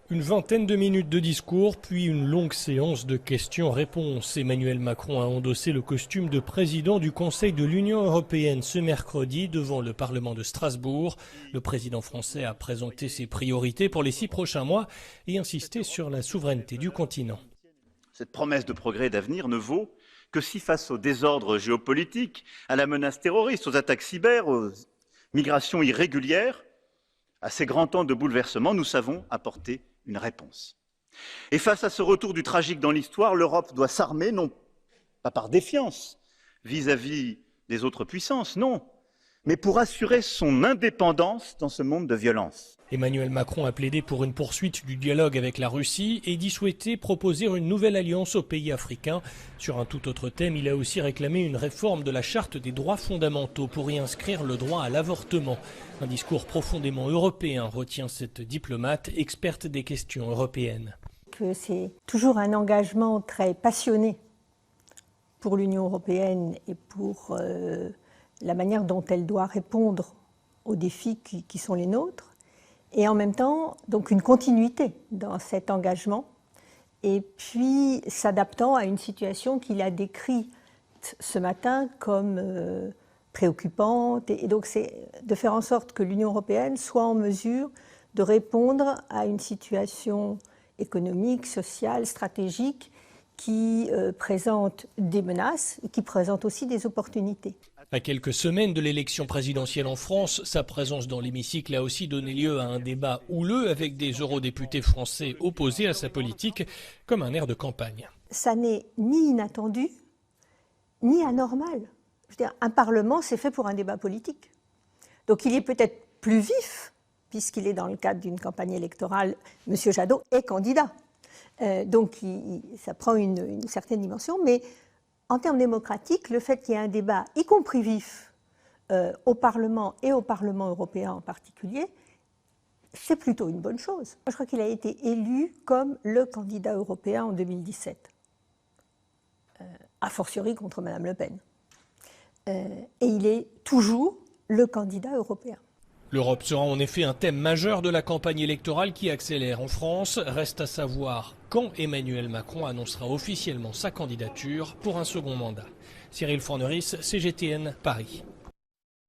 Une vingtaine de minutes de discours, puis une longue séance de questions-réponses. Emmanuel Macron a endossé le costume de président du Conseil de l'Union européenne ce mercredi devant le Parlement de Strasbourg. Le président français a présenté ses priorités pour les 6 prochains mois et insisté sur la souveraineté du continent. Cette promesse de progrès et d'avenir ne vaut que si, face au désordre géopolitique, à la menace terroriste, aux attaques cyber, aux migrations irrégulières, à ces grands temps de bouleversement, nous savons apporter une réponse. Et face à ce retour du tragique dans l'histoire, l'Europe doit s'armer, non pas par défiance vis-à-vis des autres puissances, non, mais pour assurer son indépendance dans ce monde de violence. Emmanuel Macron a plaidé pour une poursuite du dialogue avec la Russie et dit souhaiter proposer une nouvelle alliance aux pays africains. Sur un tout autre thème, il a aussi réclamé une réforme de la charte des droits fondamentaux pour y inscrire le droit à l'avortement. Un discours profondément européen, retient cette diplomate, experte des questions européennes. C'est toujours un engagement très passionné pour l'Union européenne et pour la manière dont elle doit répondre aux défis qui sont les nôtres. Et en même temps, donc une continuité dans cet engagement, et puis s'adaptant à une situation qu'il a décrite ce matin comme préoccupante. Et donc c'est de faire en sorte que l'Union européenne soit en mesure de répondre à une situation économique, sociale, stratégique qui présente des menaces et qui présente aussi des opportunités. À quelques semaines de l'élection présidentielle en France, sa présence dans l'hémicycle a aussi donné lieu à un débat houleux avec des eurodéputés français opposés à sa politique, comme un air de campagne. Ça n'est ni inattendu, ni anormal. Je veux dire, un Parlement, c'est fait pour un débat politique. Donc il est peut-être plus vif, puisqu'il est dans le cadre d'une campagne électorale. M. Jadot est candidat. Donc ça prend une certaine dimension, mais en termes démocratiques, le fait qu'il y ait un débat, y compris vif, au Parlement et au Parlement européen en particulier, c'est plutôt une bonne chose. Je crois qu'il a été élu comme le candidat européen en 2017, a fortiori contre Mme Le Pen. Et il est toujours le candidat européen. L'Europe sera en effet un thème majeur de la campagne électorale qui accélère en France. Reste à savoir quand Emmanuel Macron annoncera officiellement sa candidature pour un second mandat. Cyril Forneris, CGTN, Paris.